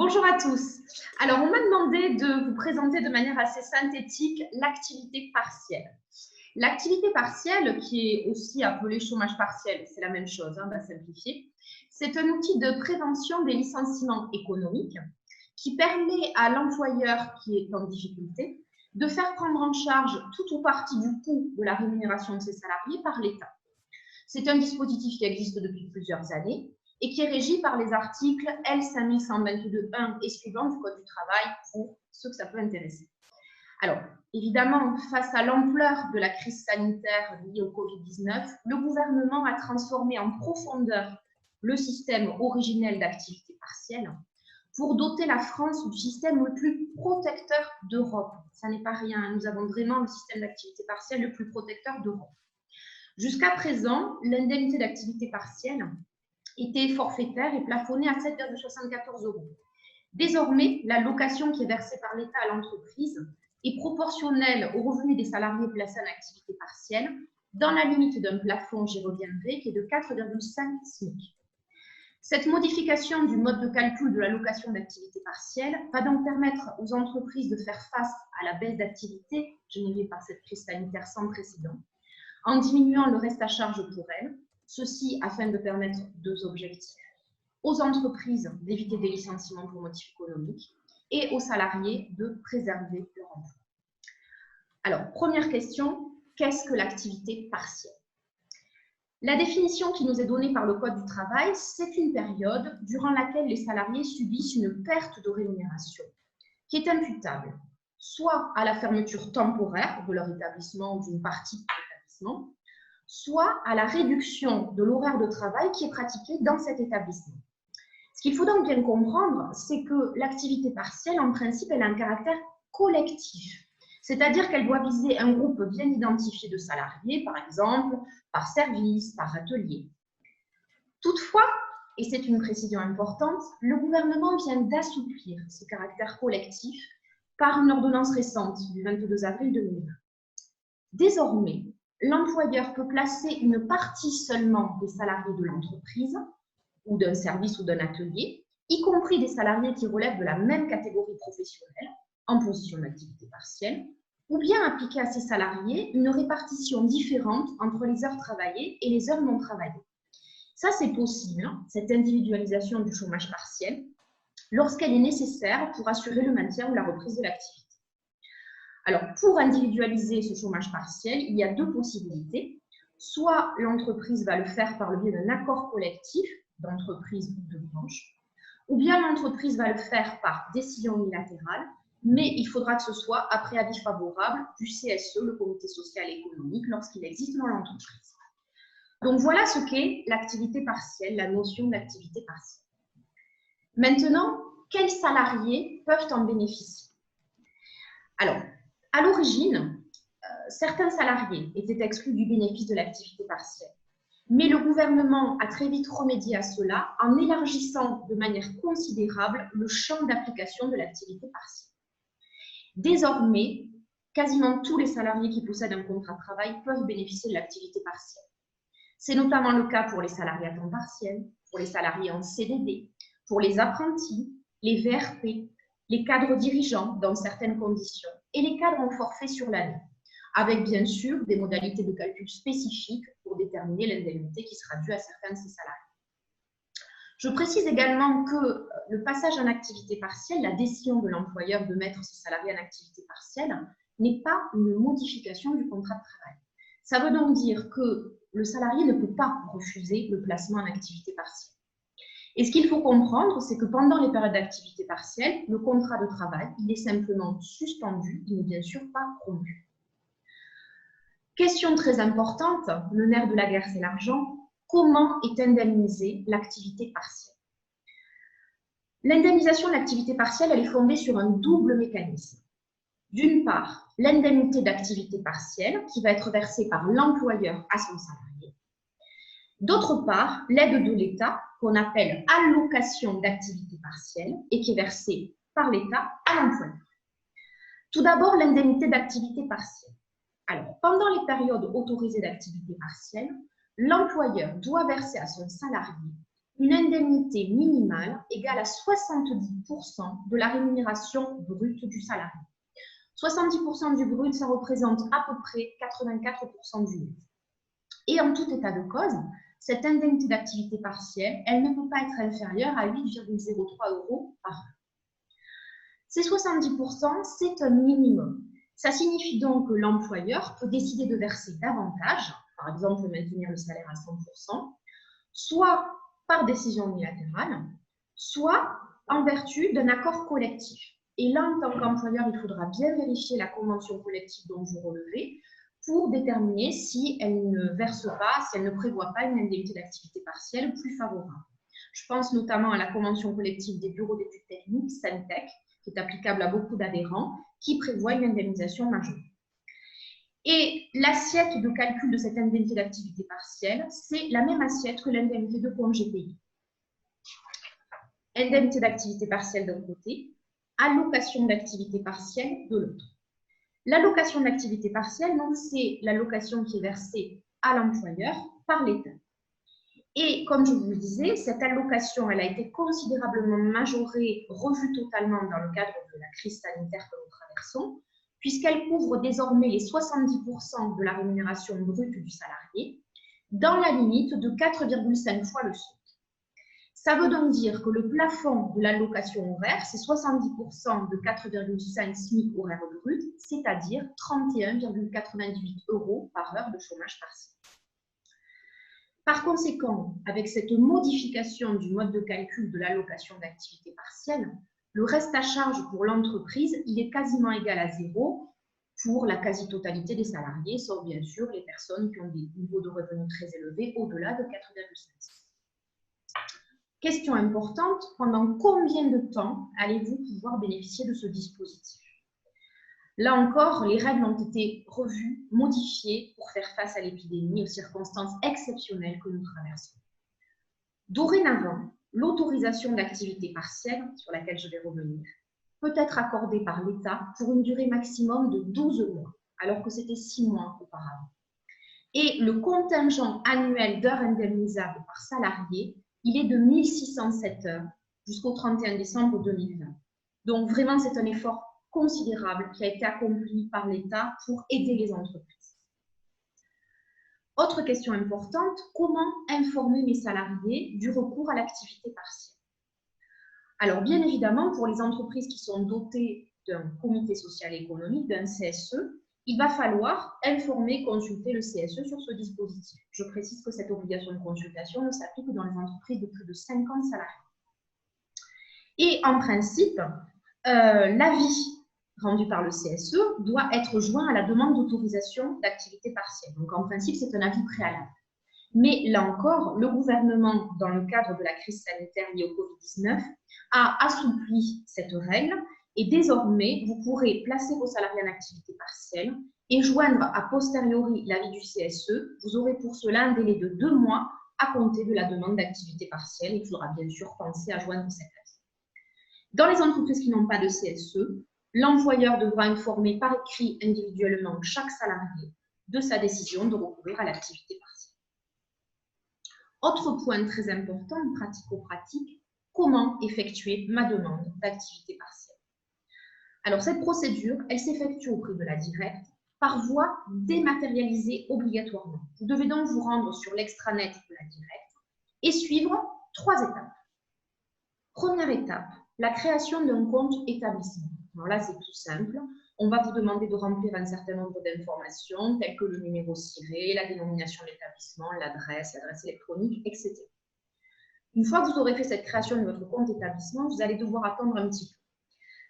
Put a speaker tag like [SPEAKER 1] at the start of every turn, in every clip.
[SPEAKER 1] Bonjour à tous. Alors, on m'a demandé de vous présenter de manière assez synthétique l'activité partielle. L'activité partielle, qui est aussi appelée chômage partiel, c'est la même chose, on va simplifier, c'est un outil de prévention des licenciements économiques qui permet à l'employeur qui est en difficulté de faire prendre en charge tout ou partie du coût de la rémunération de ses salariés par l'État. C'est un dispositif qui existe depuis plusieurs années et qui est régi par les articles L5122.1 et suivants du Code du travail pour ceux que ça peut intéresser. Alors, évidemment, face à l'ampleur de la crise sanitaire liée au Covid-19, le gouvernement a transformé en profondeur le système originel d'activité partielle pour doter la France du système le plus protecteur d'Europe. Ça n'est pas rien, nous avons vraiment le système d'activité partielle le plus protecteur d'Europe. Jusqu'à présent, l'indemnité d'activité partielle était forfaitaire et plafonnée à 7,74 €. Désormais, l'allocation qui est versée par l'État à l'entreprise est proportionnelle aux revenus des salariés placés en activité partielle, dans la limite d'un plafond, j'y reviendrai, qui est de 4,5 SMIC. Cette modification du mode de calcul de l'allocation d'activité partielle va donc permettre aux entreprises de faire face à la baisse d'activité générée par cette crise sanitaire sans précédent, en diminuant le reste à charge pour elles, ceci afin de permettre deux objectifs: aux entreprises d'éviter des licenciements pour motif économique et aux salariés de préserver leur emploi. Alors, première question, qu'est-ce que l'activité partielle? La définition qui nous est donnée par le Code du travail, c'est une période durant laquelle les salariés subissent une perte de rémunération qui est imputable soit à la fermeture temporaire de leur établissement ou d'une partie de l'établissement, soit à la réduction de l'horaire de travail qui est pratiqué dans cet établissement. Ce qu'il faut donc bien comprendre, c'est que l'activité partielle, en principe, elle a un caractère collectif, c'est-à-dire qu'elle doit viser un groupe bien identifié de salariés, par exemple, par service, par atelier. Toutefois, et c'est une précision importante, le gouvernement vient d'assouplir ce caractère collectif par une ordonnance récente du 22 avril 2020. Désormais, l'employeur peut placer une partie seulement des salariés de l'entreprise ou d'un service ou d'un atelier, y compris des salariés qui relèvent de la même catégorie professionnelle, en position d'activité partielle, ou bien appliquer à ces salariés une répartition différente entre les heures travaillées et les heures non travaillées. Ça, c'est possible, cette individualisation du chômage partiel, lorsqu'elle est nécessaire pour assurer le maintien ou la reprise de l'activité. Alors, pour individualiser ce chômage partiel, il y a deux possibilités. Soit l'entreprise va le faire par le biais d'un accord collectif d'entreprise ou de branche, ou bien l'entreprise va le faire par décision unilatérale, mais il faudra que ce soit après avis favorable du CSE, le comité social et économique, lorsqu'il existe dans l'entreprise. Donc voilà ce qu'est l'activité partielle, la notion d'activité partielle. Maintenant, quels salariés peuvent en bénéficier? Alors, à l'origine, certains salariés étaient exclus du bénéfice de l'activité partielle. Mais le gouvernement a très vite remédié à cela en élargissant de manière considérable le champ d'application de l'activité partielle. Désormais, quasiment tous les salariés qui possèdent un contrat de travail peuvent bénéficier de l'activité partielle. C'est notamment le cas pour les salariés à temps partiel, pour les salariés en CDD, pour les apprentis, les VRP, les cadres dirigeants dans certaines conditions et les cadres en forfait sur l'année, avec bien sûr des modalités de calcul spécifiques pour déterminer l'indemnité qui sera due à certains de ces salariés. Je précise également que le passage en activité partielle, la décision de l'employeur de mettre ses salariés en activité partielle, n'est pas une modification du contrat de travail. Ça veut donc dire que le salarié ne peut pas refuser le placement en activité partielle. Et ce qu'il faut comprendre, c'est que pendant les périodes d'activité partielle, le contrat de travail, il est simplement suspendu, il n'est bien sûr pas rompu. Question très importante, le nerf de la guerre, c'est l'argent. Comment est indemnisée l'activité partielle? L'indemnisation de l'activité partielle, elle est fondée sur un double mécanisme. D'une part, l'indemnité d'activité partielle qui va être versée par l'employeur à son salarié. D'autre part, l'aide de l'État qu'on appelle allocation d'activité partielle et qui est versée par l'État à l'employeur. Tout d'abord, l'indemnité d'activité partielle. Alors, pendant les périodes autorisées d'activité partielle, l'employeur doit verser à son salarié une indemnité minimale égale à 70% de la rémunération brute du salarié. 70% du brut, ça représente à peu près 84% du net. Et en tout état de cause, cette indemnité d'activité partielle, elle ne peut pas être inférieure à 8,03 € par heure. Ces 70%, c'est un minimum. Ça signifie donc que l'employeur peut décider de verser davantage, par exemple maintenir le salaire à 100%, soit par décision unilatérale, soit en vertu d'un accord collectif. Et là, en tant qu'employeur, il faudra bien vérifier la convention collective dont vous relevez pour déterminer si elle ne verse pas, si elle ne prévoit pas une indemnité d'activité partielle plus favorable. Je pense notamment à la convention collective des bureaux d'études techniques, SENTEC, qui est applicable à beaucoup d'adhérents, qui prévoit une indemnisation majeure. Et l'assiette de calcul de cette indemnité d'activité partielle, c'est la même assiette que l'indemnité de congé payé. Indemnité d'activité partielle d'un côté, allocation d'activité partielle de l'autre. L'allocation d'activité partielle, c'est l'allocation qui est versée à l'employeur par l'État. Et comme je vous le disais, cette allocation, elle a été considérablement majorée, revue totalement dans le cadre de la crise sanitaire que nous traversons, puisqu'elle couvre désormais les 70% de la rémunération brute du salarié, dans la limite de 4,5 fois le SMIC. Ça veut donc dire que le plafond de l'allocation horaire, c'est 70% de 4,5 SMIC horaire brut, c'est-à-dire 31,88 € par heure de chômage partiel. Par conséquent, avec cette modification du mode de calcul de l'allocation d'activité partielle, le reste à charge pour l'entreprise, il est quasiment égal à 0 pour la quasi-totalité des salariés, sauf bien sûr les personnes qui ont des niveaux de revenus très élevés au-delà de 4,5. Question importante, pendant combien de temps allez-vous pouvoir bénéficier de ce dispositif? Là encore, les règles ont été revues, modifiées pour faire face à l'épidémie, aux circonstances exceptionnelles que nous traversons. Dorénavant, l'autorisation d'activité partielle, sur laquelle je vais revenir, peut être accordée par l'État pour une durée maximum de 12 mois, alors que c'était 6 mois auparavant. Et le contingent annuel d'heures indemnisables par salarié, il est de 1607 heures jusqu'au 31 décembre 2020. Donc vraiment, c'est un effort considérable qui a été accompli par l'État pour aider les entreprises. Autre question importante, comment informer les salariés du recours à l'activité partielle? Alors, bien évidemment, pour les entreprises qui sont dotées d'un comité social et économique, d'un CSE, il va falloir informer, consulter le CSE sur ce dispositif. Je précise que cette obligation de consultation ne s'applique que dans les entreprises de plus de 50 salariés. Et en principe, l'avis rendu par le CSE doit être joint à la demande d'autorisation d'activité partielle. Donc, en principe, c'est un avis préalable. Mais là encore, le gouvernement, dans le cadre de la crise sanitaire liée au Covid-19, a assoupli cette règle et désormais, vous pourrez placer vos salariés en activité partielle et joindre a posteriori l'avis du CSE. Vous aurez pour cela un délai de 2 mois à compter de la demande d'activité partielle. Il faudra bien sûr penser à joindre cet avis. Dans les entreprises qui n'ont pas de CSE, l'employeur devra informer par écrit individuellement chaque salarié de sa décision de recourir à l'activité partielle. Autre point très important, pratico-pratique, comment effectuer ma demande d'activité partielle? Alors, cette procédure, elle s'effectue auprès de la directe par voie dématérialisée obligatoirement. Vous devez donc vous rendre sur l'extranet de la directe et suivre 3 étapes. Première étape, la création d'un compte établissement. Alors là, c'est tout simple. On va vous demander de remplir un certain nombre d'informations, telles que le numéro ciré, la dénomination de l'établissement, l'adresse électronique, etc. Une fois que vous aurez fait cette création de votre compte établissement, vous allez devoir attendre un petit peu.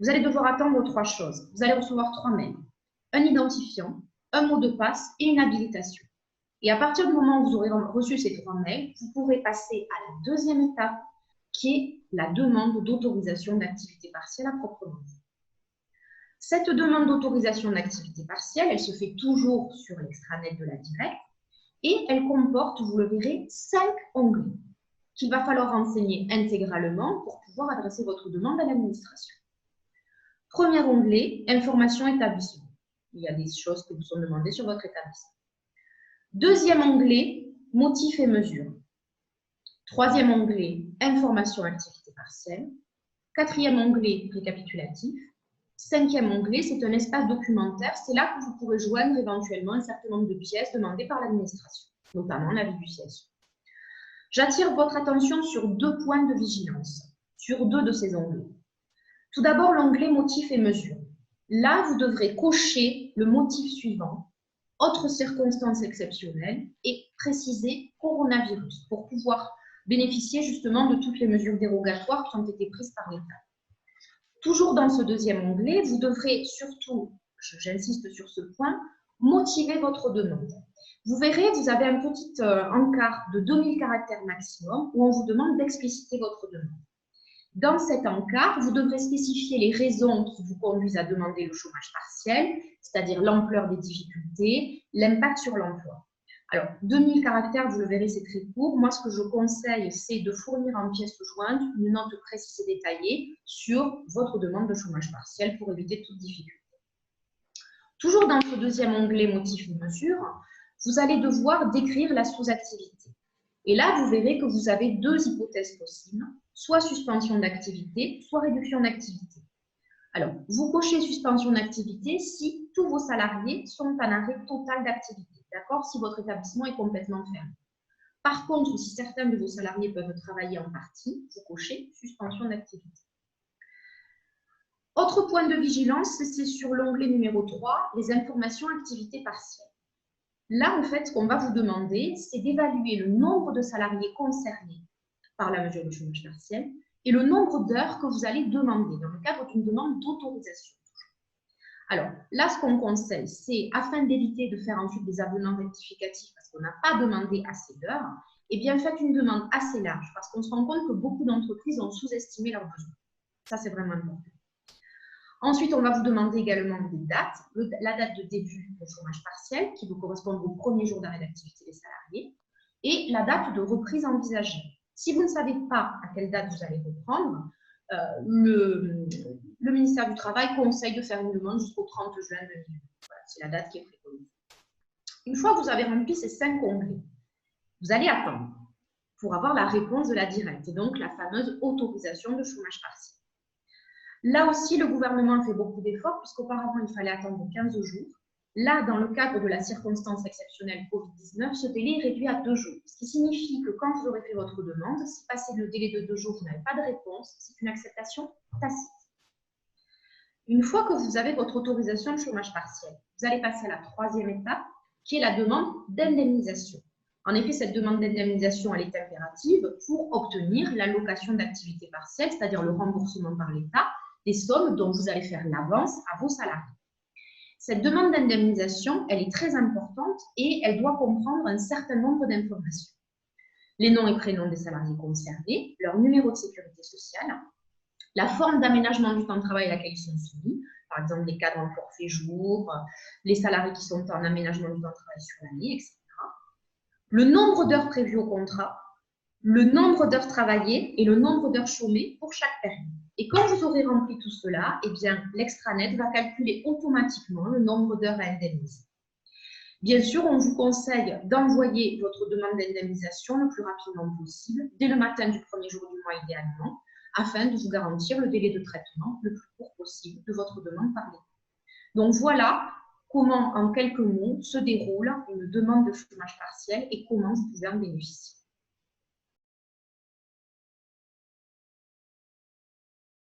[SPEAKER 1] Vous allez devoir attendre 3 choses. Vous allez recevoir 3 mails. Un identifiant, un mot de passe et une habilitation. Et à partir du moment où vous aurez reçu ces 3 mails, vous pourrez passer à la 2e étape, qui est la demande d'autorisation d'activité partielle à proprement dit. Cette demande d'autorisation d'activité partielle, elle se fait toujours sur l'extranet de la directe et elle comporte, vous le verrez, 5 onglets qu'il va falloir renseigner intégralement pour pouvoir adresser votre demande à l'administration. Premier onglet, information établissement. Il y a des choses qui vous sont demandées sur votre établissement. Deuxième onglet, motifs et mesures. Troisième onglet, information activité partielle. Quatrième onglet, récapitulatif. Cinquième onglet, c'est un espace documentaire. C'est là que vous pourrez joindre éventuellement un certain nombre de pièces demandées par l'administration, notamment l'avis du siège. J'attire votre attention sur 2 points de vigilance, sur 2 de ces onglets. Tout d'abord, l'onglet motifs et mesures. Là, vous devrez cocher le motif suivant, autres circonstances exceptionnelles, et préciser coronavirus pour pouvoir bénéficier justement de toutes les mesures dérogatoires qui ont été prises par l'État. Toujours dans ce deuxième onglet, vous devrez surtout, j'insiste sur ce point, motiver votre demande. Vous verrez, vous avez un petit encart de 2000 caractères maximum où on vous demande d'expliciter votre demande. Dans cet encart, vous devrez spécifier les raisons qui vous conduisent à demander le chômage partiel, c'est-à-dire l'ampleur des difficultés, l'impact sur l'emploi. Alors, 2000 caractères, vous le verrez, c'est très court. Moi, ce que je conseille, c'est de fournir en pièce jointe une note précise et détaillée sur votre demande de chômage partiel pour éviter toute difficulté. Toujours dans ce deuxième onglet motifs et mesures, vous allez devoir décrire la sous-activité. Et là, vous verrez que vous avez 2 hypothèses possibles, soit suspension d'activité, soit réduction d'activité. Alors, vous cochez suspension d'activité si tous vos salariés sont en arrêt total d'activité, d'accord? Si votre établissement est complètement fermé. Par contre, si certains de vos salariés peuvent travailler en partie, vous cochez suspension d'activité. Autre point de vigilance, c'est sur l'onglet numéro 3, les informations activité partielle. Là, en fait, ce qu'on va vous demander, c'est d'évaluer le nombre de salariés concernés par la mesure de chômage partiel et le nombre d'heures que vous allez demander dans le cadre d'une demande d'autorisation. Alors, là, ce qu'on conseille, c'est, afin d'éviter de faire ensuite des avenants rectificatifs parce qu'on n'a pas demandé assez d'heures, eh bien, faites une demande assez large parce qu'on se rend compte que beaucoup d'entreprises ont sous-estimé leurs besoins. Ça, c'est vraiment important. Ensuite, on va vous demander également des dates, la date de début du chômage partiel qui vous correspond au premier jour d'arrêt d'activité des salariés et la date de reprise envisagée. Si vous ne savez pas à quelle date vous allez reprendre, le ministère du Travail conseille de faire une demande jusqu'au 30 juin 2020. Voilà, c'est la date qui est préconisée. Une fois que vous avez rempli ces 5 onglets, vous allez attendre pour avoir la réponse de la directe et donc la fameuse autorisation de chômage partiel. Là aussi, le gouvernement a fait beaucoup d'efforts puisqu'auparavant, il fallait attendre 15 jours. Là, dans le cadre de la circonstance exceptionnelle Covid-19, ce délai est réduit à 2 jours. Ce qui signifie que quand vous aurez fait votre demande, si passé le délai de 2 jours, vous n'avez pas de réponse, c'est une acceptation tacite. Une fois que vous avez votre autorisation de chômage partiel, vous allez passer à la 3e étape, qui est la demande d'indemnisation. En effet, cette demande d'indemnisation, elle est impérative pour obtenir l'allocation d'activité partielle, c'est-à-dire le remboursement par l'État des sommes dont vous allez faire l'avance à vos salariés. Cette demande d'indemnisation, elle est très importante et elle doit comprendre un certain nombre d'informations. Les noms et prénoms des salariés concernés, leur numéro de sécurité sociale, la forme d'aménagement du temps de travail à laquelle ils sont soumis, par exemple les cadres en forfait jour, les salariés qui sont en aménagement du temps de travail sur l'année, etc. Le nombre d'heures prévues au contrat, le nombre d'heures travaillées et le nombre d'heures chômées pour chaque période. Et quand vous aurez rempli tout cela, eh bien, l'extranet va calculer automatiquement le nombre d'heures à indemniser. Bien sûr, on vous conseille d'envoyer votre demande d'indemnisation le plus rapidement possible, dès le matin du premier jour du mois idéalement, afin de vous garantir le délai de traitement le plus court possible de votre demande par l'État. Donc voilà comment, en quelques mots, se déroule une demande de chômage partiel et comment vous pouvez en bénéficier.